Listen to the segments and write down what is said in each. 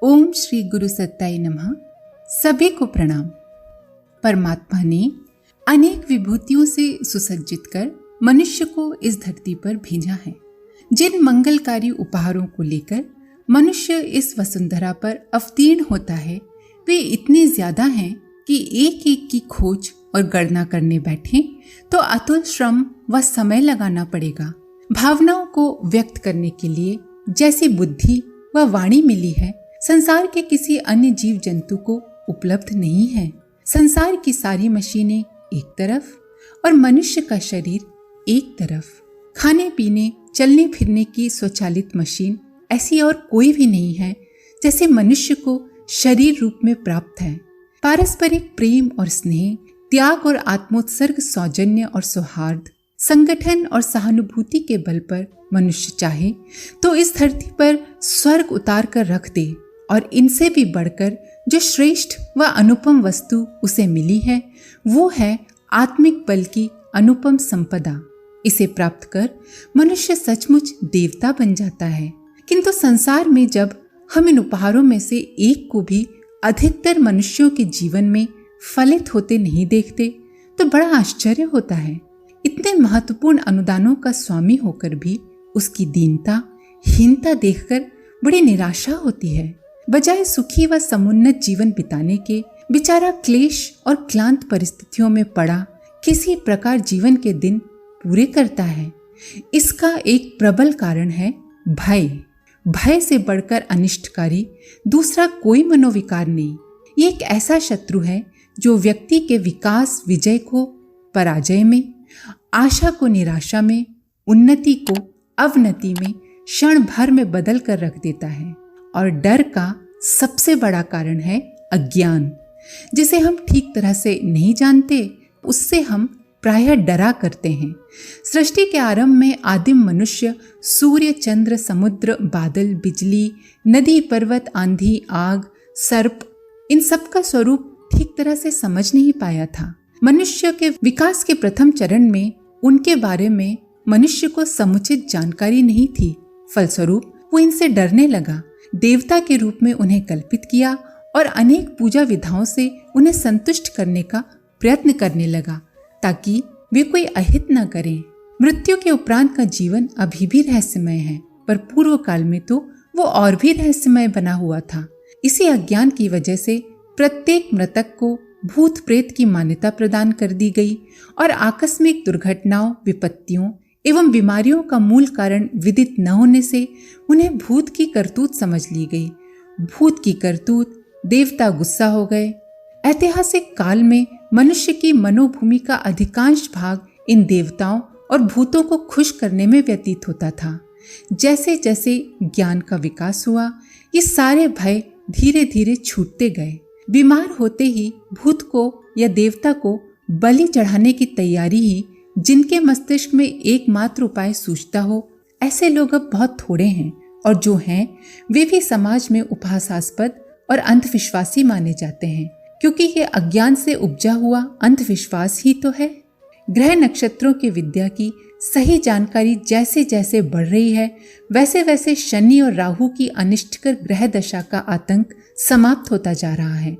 ओम श्री गुरु सत्ताई नमः। सभी को प्रणाम। परमात्मा ने अनेक विभूतियों से सुसज्जित कर मनुष्य को इस धरती पर भेजा है। जिन मंगलकारी उपहारों को लेकर मनुष्य इस वसुंधरा पर अवतीर्ण होता है वे इतने ज्यादा हैं कि एक एक की खोज और गणना करने बैठे तो अतुल श्रम व समय लगाना पड़ेगा। भावनाओं को व्यक्त करने के लिए जैसी बुद्धि व वाणी मिली है संसार के किसी अन्य जीव जंतु को उपलब्ध नहीं है। संसार की सारी मशीनें एक तरफ और मनुष्य का शरीर एक तरफ। खाने पीने चलने फिरने की स्वचालित मशीन ऐसी और कोई भी नहीं है जैसे मनुष्य को शरीर रूप में प्राप्त है। पारस्परिक प्रेम और स्नेह, त्याग और आत्मोत्सर्ग, सौजन्य और सौहार्द, संगठन और सहानुभूति के बल पर मनुष्य चाहे तो इस धरती पर स्वर्ग उतार कर रख दे। और इनसे भी बढ़कर जो श्रेष्ठ व अनुपम वस्तु उसे मिली है वो है आत्मिक बल की अनुपम संपदा। इसे प्राप्त कर मनुष्य सचमुच देवता बन जाता है। किंतु संसार में जब हम इन उपहारों में से एक को भी अधिकतर मनुष्यों के जीवन में फलित होते नहीं देखते तो बड़ा आश्चर्य होता है। इतने महत्वपूर्ण अनुदानों का स्वामी होकर भी उसकी दीनता, हीनता देखकर बड़ी निराशा होती है। बजाय सुखी व समुन्नत जीवन बिताने के बेचारा क्लेश और क्लांत परिस्थितियों में पड़ा किसी प्रकार जीवन के दिन पूरे करता है। इसका एक प्रबल कारण है भय। भय से बढ़कर अनिष्टकारी दूसरा कोई मनोविकार नहीं। ये एक ऐसा शत्रु है जो व्यक्ति के विकास विजय को पराजय में, आशा को निराशा में, उन्नति को अवनति में क्षण भर में बदल कर रख देता है। और डर का सबसे बड़ा कारण है अज्ञान। जिसे हम ठीक तरह से नहीं जानते उससे हम प्रायः डरा करते हैं। सृष्टि के आरंभ में आदिम मनुष्य सूर्य, चंद्र, समुद्र, बादल, बिजली, नदी, पर्वत, आंधी, आग, सर्प इन सब का स्वरूप ठीक तरह से समझ नहीं पाया था। मनुष्य के विकास के प्रथम चरण में उनके बारे में मनुष्य को समुचित जानकारी नहीं थी। फलस्वरूप वो इनसे डरने लगा, देवता के रूप में उन्हें कल्पित किया और अनेक पूजा विधाओं से उन्हें संतुष्ट करने का प्रयत्न करने लगा ताकि वे कोई अहित न करें। मृत्यु के उपरांत का जीवन अभी भी रहस्यमय है, पर पूर्व काल में तो वो और भी रहस्यमय बना हुआ था। इसी अज्ञान की वजह से प्रत्येक मृतक को भूत प्रेत की मान्यता प्रदान कर दी गई और आकस्मिक दुर्घटनाओं, विपत्तियों एवं बीमारियों का मूल कारण विदित न होने से उन्हें भूत की करतूत समझ ली गई। भूत की करतूत, देवता गुस्सा हो गए। ऐतिहासिक काल में मनुष्य की मनोभूमि का अधिकांश भाग इन देवताओं और भूतों को खुश करने में व्यतीत होता था। जैसे जैसे ज्ञान का विकास हुआ ये सारे भय धीरे धीरे छूटते गए। बीमार होते ही भूत को या देवता को बलि चढ़ाने की तैयारी ही जिनके मस्तिष्क में एकमात्र उपाय सूझता हो ऐसे लोग अब बहुत थोड़े हैं, और जो हैं वे भी समाज में उपहासास्पद और अंधविश्वासी माने जाते हैं, क्योंकि ये अज्ञान से उपजा हुआ अंधविश्वास ही तो है। ग्रह नक्षत्रों की विद्या की सही जानकारी जैसे जैसे बढ़ रही है वैसे वैसे शनि और राहु की अनिष्टकर ग्रह दशा का आतंक समाप्त होता जा रहा है।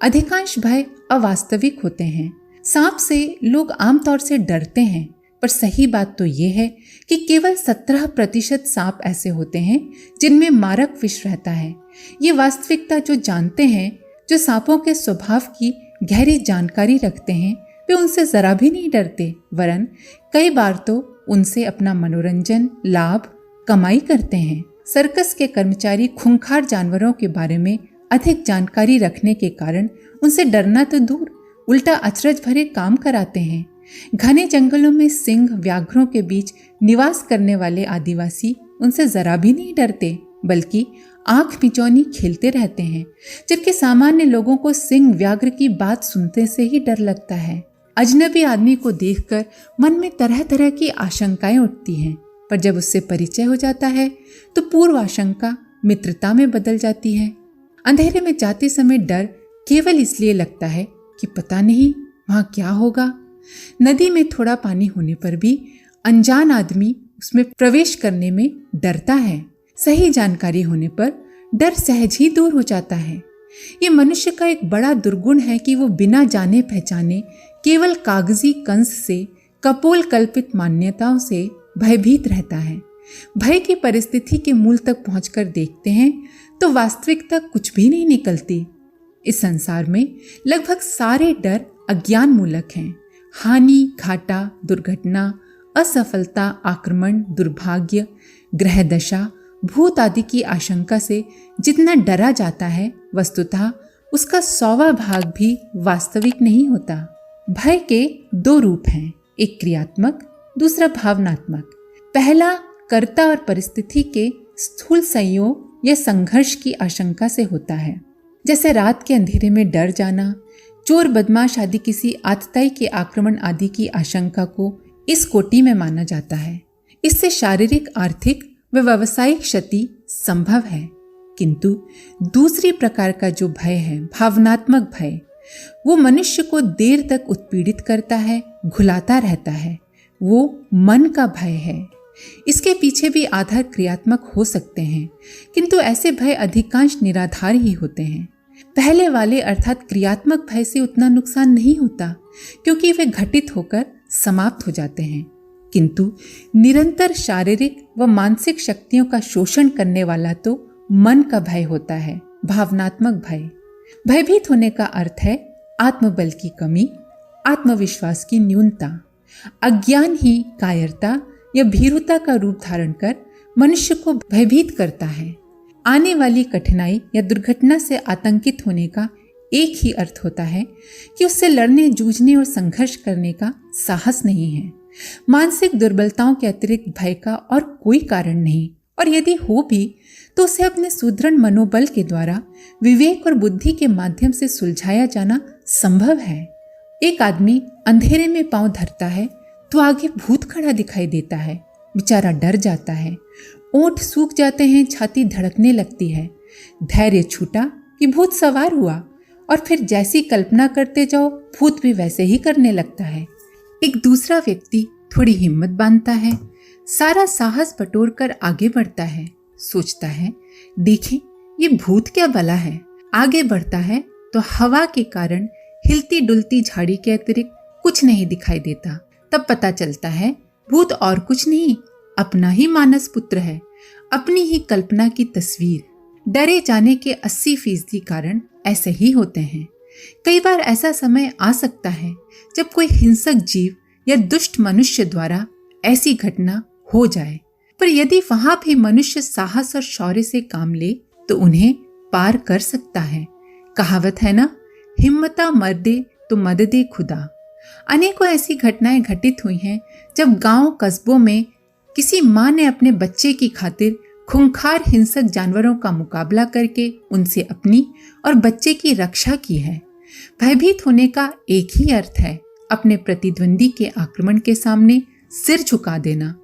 अधिकांश भय अवास्तविक होते हैं। सांप से लोग आमतौर से डरते हैं, पर सही बात तो ये है कि केवल 17% सांप ऐसे होते हैं जिनमें मारक विष रहता है। ये वास्तविकता जो जानते हैं, जो सांपों के स्वभाव की गहरी जानकारी रखते हैं, वे उनसे जरा भी नहीं डरते, वरन कई बार तो उनसे अपना मनोरंजन, लाभ, कमाई करते हैं। सर्कस के कर्मचारी खूंखार जानवरों के बारे में अधिक जानकारी रखने के कारण उनसे डरना तो दूर उल्टा अचरज भरे काम कराते हैं। घने जंगलों में सिंह, व्याघ्रों के बीच निवास करने वाले आदिवासी उनसे जरा भी नहीं डरते, बल्कि आंख मिचौनी खेलते रहते हैं, जबकि सामान्य लोगों को सिंह, व्याघ्र की बात सुनते से ही डर लगता है। अजनबी आदमी को देखकर मन में तरह तरह की आशंकाएं उठती हैं, पर जब उससे परिचय हो जाता है तो पूर्व आशंका मित्रता में बदल जाती है। अंधेरे में जाते समय डर केवल इसलिए लगता है कि पता नहीं वहां क्या होगा। नदी में थोड़ा पानी होने पर भी अनजान आदमी उसमें प्रवेश करने में डरता है। सही जानकारी होने पर डर सहज ही दूर हो जाता है। ये मनुष्य का एक बड़ा दुर्गुण है कि वो बिना जाने पहचाने केवल कागजी कंस से, कपोल कल्पित मान्यताओं से भयभीत रहता है। भय की परिस्थिति के मूल तक पहुंचकर देखते हैं तो वास्तविकता कुछ भी नहीं निकलती। इस संसार में लगभग सारे डर अज्ञान मूलक हैं। हानि, घाटा, दुर्घटना, असफलता, आक्रमण, दुर्भाग्य, ग्रह दशा, भूत आदि की आशंका से जितना डरा जाता है, वस्तुतः उसका 100वां भाग भी वास्तविक नहीं होता। भय के 2 रूप हैं, एक क्रियात्मक, दूसरा भावनात्मक। पहला कर्ता और परिस्थिति के स्थूल संयोग या संघर्ष की आशंका से होता है, जैसे रात के अंधेरे में डर जाना, चोर बदमाश आदि किसी आतताई के आक्रमण आदि की आशंका को इस कोटि में माना जाता है। इससे शारीरिक, आर्थिक व व्यावसायिक क्षति संभव है। किंतु दूसरी प्रकार का जो भय है, भावनात्मक भय, वो मनुष्य को देर तक उत्पीड़ित करता है, घुलाता रहता है। वो मन का भय है। इसके पीछे भी आधार क्रियात्मक हो सकते हैं, किंतु ऐसे भय अधिकांश निराधार ही होते हैं। पहले वाले अर्थात क्रियात्मक भय से उतना नुकसान नहीं होता, क्योंकि वे घटित होकर समाप्त हो जाते हैं। किंतु निरंतर शारीरिक व मानसिक शक्तियों का शोषण करने वाला तो मन का भय होता है, भावनात्मक भय। भयभीत होने का अर्थ है आत्मबल की कमी, आत्मविश्वास की न्यूनता। अज्ञान ही कायरता या भीरुता का रूप धारण कर मनुष्य को भयभीत करता है। आने वाली कठिनाई या दुर्घटना से आतंकित होने का एक ही अर्थ होता है कि उससे लड़ने, जूझने और संघर्ष करने का साहस नहीं है। मानसिक दुर्बलताओं के अतिरिक्त भय का और कोई कारण नहीं, और यदि हो भी तो उसे अपने सुदृढ़ मनोबल के द्वारा विवेक और बुद्धि के माध्यम से सुलझाया जाना संभव है। एक आदमी अंधेरे में पांव धरता है तो आगे भूत खड़ा दिखाई देता है। बेचारा डर जाता है, ओंठ सूख जाते हैं, छाती धड़कने लगती है। धैर्य छूटा कि भूत सवार हुआ, और फिर जैसी कल्पना करते जाओ भूत भी वैसे ही करने लगता है। एक दूसरा व्यक्ति थोड़ी हिम्मत बांधता है, सारा साहस बटोर कर आगे बढ़ता है, सोचता है देखें ये भूत क्या भला है। आगे बढ़ता है तो हवा के कारण हिलती डुलती झाड़ी के अतिरिक्त कुछ नहीं दिखाई देता। तब पता चलता है भूत और कुछ नहीं, अपना ही मानस पुत्र है, अपनी ही कल्पना की तस्वीर। डरे जाने के 80% कारण ऐसे ही होते हैं। कई बार ऐसा समय आ सकता है जब कोई हिंसक जीव या दुष्ट मनुष्य द्वारा ऐसी घटना हो जाए, पर यदि वहां भी मनुष्य साहस और शौर्य से काम ले तो उन्हें पार कर सकता है। कहावत है ना, हिम्मता मर्दे तो मददे खुदा। अनेकों ऐसी घटनाएं घटित हुई हैं जब गांव कस्बों में किसी मां ने अपने बच्चे की खातिर खूंखार हिंसक जानवरों का मुकाबला करके उनसे अपनी और बच्चे की रक्षा की है। भयभीत होने का एक ही अर्थ है, अपने प्रतिद्वंदी के आक्रमण के सामने सिर झुका देना।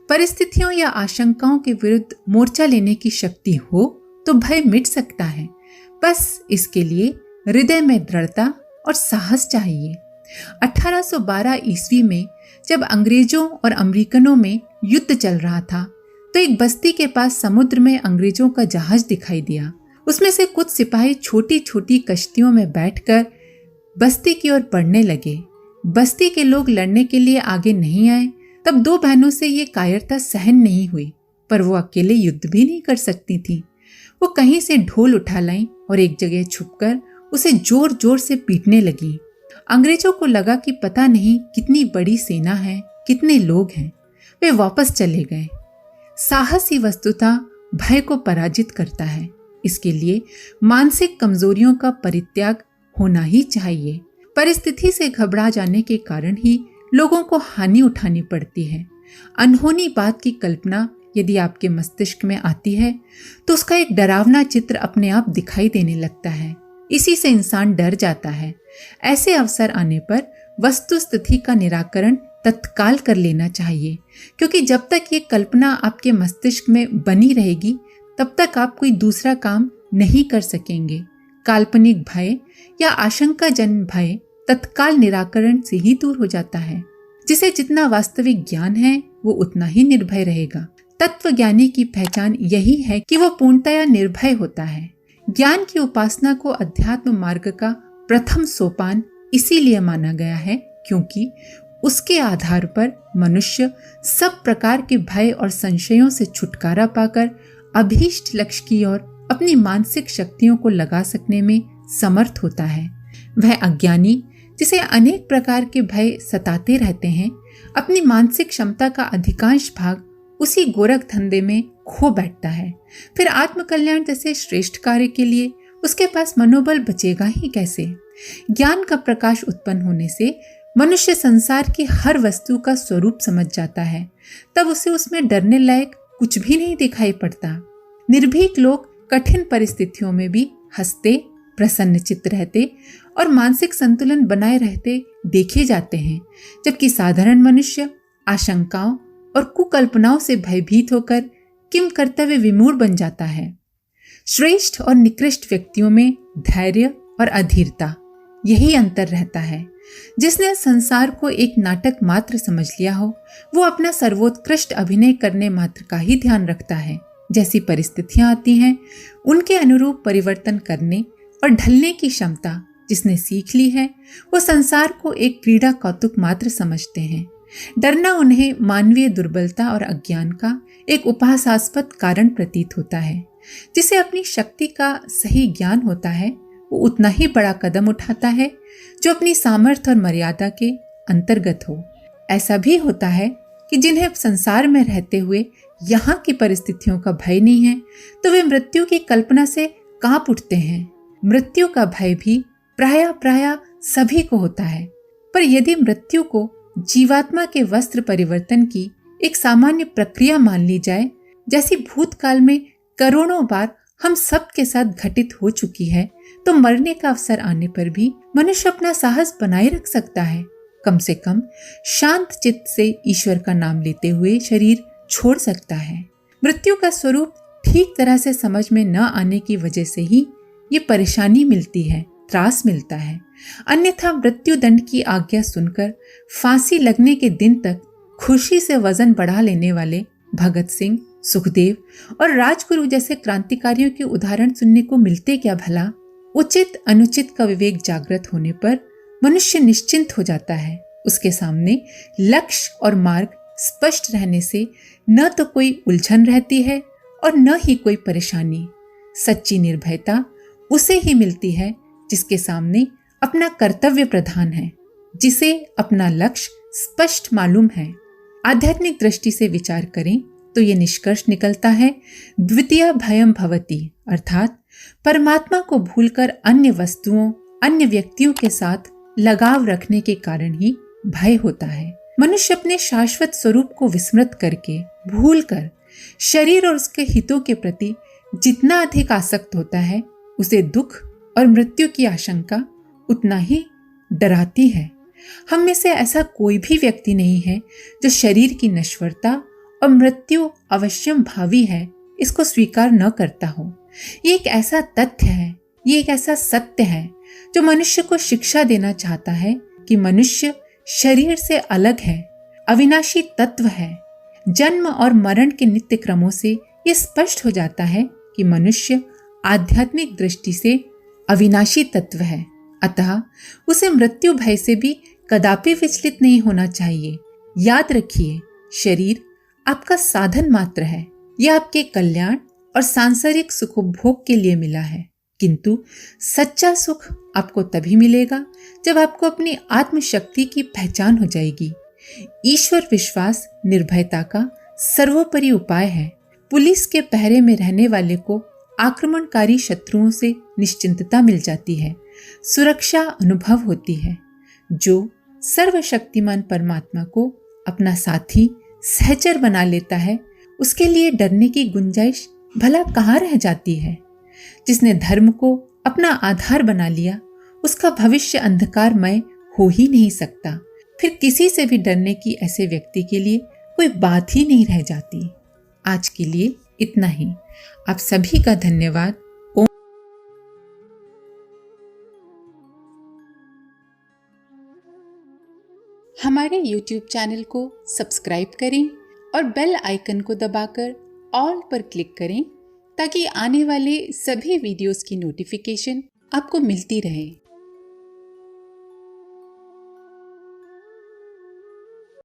परिस्थितियों या आशंकाओं के विरुद्ध मोर्चा लेने की शक्ति हो तो भय मिट सकता है। बस इसके लिए हृदय में दृढ़ता और साहस चाहिए। 1812 ईस्वी में जब अंग्रेजों और अमेरिकनों में युद्ध चल रहा था तो एक बस्ती के पास समुद्र में अंग्रेजों का जहाज दिखाई दिया। उसमें से कुछ सिपाही छोटी छोटी कश्तियों में बैठकर बस्ती की ओर बढ़ने लगे। बस्ती के लोग लड़ने के लिए आगे नहीं आए। तब 2 बहनों से ये कायरता सहन नहीं हुई, पर वो अकेले युद्ध भी नहीं कर सकती थी। वो कहीं से ढोल उठा लाई और एक जगह छुपकर उसे जोर जोर से पीटने लगी। अंग्रेजों को लगा कि पता नहीं कितनी बड़ी सेना है, कितने लोग हैं। वे वापस चले गए। साहस ही वस्तुतः भय को पराजित करता है। इसके लिए मानसिक कमजोरियों का परित्याग होना ही चाहिए। परिस्थिति से घबरा जाने के कारण ही लोगों को हानि उठानी पड़ती है। अनहोनी बात की कल्पना यदि आपके मस्तिष्क में आती है तो उसका एक डरावना चित्र अपने आप दिखाई देने लगता है। इसी से इंसान डर जाता है। ऐसे अवसर आने पर वस्तु स्थिति का निराकरण तत्काल कर लेना चाहिए, क्योंकि जब तक ये कल्पना आपके मस्तिष्क में बनी रहेगी तब तक आप कोई दूसरा काम नहीं कर सकेंगे। काल्पनिक भय या आशंकाजनक भय तत्काल निराकरण से ही दूर हो जाता है। जिसे जितना वास्तविक ज्ञान है वो उतना ही निर्भय रहेगा। तत्वज्ञानी की पहचान यही है कि वो पूर्णतया निर्भय होता है। ज्ञान की उपासना को अध्यात्म मार्ग का प्रथम सोपान इसीलिए माना गया है क्योंकि उसके आधार पर मनुष्य सब प्रकार के भय और संशयों से छुटकारा पाकर अभीष्ट लक्ष्य की ओर अपनी मानसिक शक्तियों को लगा सकने में समर्थ होता है। वह अज्ञानी जिसे अनेक प्रकार के भय सताते रहते हैं, अपनी मानसिक क्षमता का अधिकांश भाग उसी गोरख धंधे में खो बैठता है। फिर आत्मकल्याण जैसे श्रेष्ठ कार्य के लिए उसके पास मनोबल बचेगा ही कैसे? ज्ञान का प्रकाश उत्पन्न होने से मनुष्य संसार की हर वस्तु का स्वरूप समझ जाता है। तब उसे उसमें डरने लायक कुछ भी नहीं दिखाई पड़ता। निर्भीक लोग कठिन परिस्थितियों में भी हंसते, प्रसन्नचित्त रहते और मानसिक संतुलन बनाए रहते देखे जाते हैं, जबकि साधारण मनुष्य आशंकाओं और कुकल्पनाओं से भयभीत होकर किम कर्तव्य विमूढ़ बन जाता है। श्रेष्ठ और निकृष्ट व्यक्तियों में धैर्य और अधीरता यही अंतर रहता है। जिसने संसार को एक नाटक मात्र समझ लिया हो, वो अपना सर्वोत्कृष्ट अभिनय करने मात्र का ही ध्यान रखता है। जैसी परिस्थितियां आती हैं उनके अनुरूप परिवर्तन करने और ढलने की क्षमता जिसने सीख ली है, वो संसार को एक क्रीड़ा कौतुक मात्र समझते हैं। डरना उन्हें मानवीय दुर्बलता और अज्ञान का एक उपहासास्पद कारण प्रतीत होता है। जिसे अपनी शक्ति का सही ज्ञान होता है वो उतना ही बड़ा कदम उठाता है जो अपनी सामर्थ्य और मर्यादा के अंतर्गत हो। ऐसा भी होता है कि जिन्हें संसार में रहते हुए यहाँ की परिस्थितियों का भय नहीं है, तो वे मृत्यु की कल्पना से कांप उठते हैं। मृत्यु का भय भी प्राय सभी को होता है, पर यदि मृत्यु को जीवात्मा के वस्त्र परिवर्तन की एक सामान्य प्रक्रिया मान ली जाए, जैसी भूतकाल में करोड़ों बार हम सब के साथ घटित हो चुकी है, तो मरने का अवसर आने पर भी मनुष्य अपना साहस बनाए रख सकता है। कम से कम शांत चित्त से ईश्वर का नाम लेते हुए शरीर छोड़ सकता है। मृत्यु का स्वरूप ठीक तरह से समझ में न आने की वजह से ही ये परेशानी मिलती है, त्रास मिलता है। अन्यथा मृत्यु दंड की आज्ञा सुनकर फांसी लगने के दिन तक खुशी से वजन बढ़ा लेने वाले भगत सिंह, सुखदेव और राजगुरु जैसे क्रांतिकारियों के उदाहरण सुनने को मिलते क्या भला? उचित अनुचित का विवेक जागृत होने पर मनुष्य निश्चिंत हो जाता है। उसके सामने लक्ष्य और मार्ग स्पष्ट रहने से न तो कोई उलझन रहती है और न ही कोई परेशानी। सच्ची निर्भयता उसे ही मिलती है जिसके सामने अपना कर्तव्य प्रधान है, जिसे अपना लक्ष्य स्पष्ट मालूम है। आध्यात्मिक दृष्टि से विचार करें तो ये निष्कर्ष निकलता है, द्वितीय भयम भवति, अर्थात परमात्मा को भूलकर अन्य वस्तुओं, अन्य व्यक्तियों के साथ लगाव रखने के कारण ही भय होता है। मनुष्य अपने शाश्वत स्वरूप को विस्मृत करके, भूलकर शरीर और उसके हितों के प्रति जितना अधिक आसक्त होता है, उसे दुख और मृत्यु की आशंका उतना ही डराती है। हम में से ऐसा कोई भी व्यक्ति नहीं है जो शरीर की नश्वरता और मृत्यु अवश्यम भावी है इसको स्वीकार न करता हो। ये एक ऐसा तथ्य है, ये एक ऐसा सत्य है जो मनुष्य को शिक्षा देना चाहता है कि मनुष्य शरीर से अलग है, अविनाशी तत्व है। जन्म और मरण के नित्य क्रमों से ये स्पष्ट हो जाता है कि मनुष्य आध्यात्मिक दृष्टि से अविनाशी तत्व है, अतः उसे मृत्यु भय से भी कदापि विचलित नहीं होना चाहिए। याद रखिए, शरीर आपका साधन मात्र है। यह आपके कल्याण और सांसारिक सुखोपभोग के लिए मिला है, किंतु सच्चा सुख आपको तभी मिलेगा जब आपको अपनी आत्मशक्ति की पहचान हो जाएगी। ईश्वर विश्वास निर्भयता का सर्वोपरि उपाय है। पुलिस के पहरे में रहने वाले को आक्रमणकारी शत्रुओं से निश्चिंतता मिल जाती है, सुरक्षा अनुभव होती है। जो सर्वशक्तिमान परमात्मा को अपना साथी सहचर बना लेता है, उसके लिए डरने की गुंजाइश भला कहाँ रह जाती है। जिसने धर्म को अपना आधार बना लिया, उसका भविष्य अंधकारमय हो ही नहीं सकता। फिर किसी से भी डरने की ऐसे व्यक्ति के लिए कोई बात ही नहीं रह जाती। आज के लिए इतना ही। आप सभी का धन्यवाद। हमारे YouTube चैनल को सब्सक्राइब करें और बेल आइकन को दबाकर ऑल पर क्लिक करें ताकि आने वाले सभी वीडियोस की नोटिफिकेशन आपको मिलती रहे।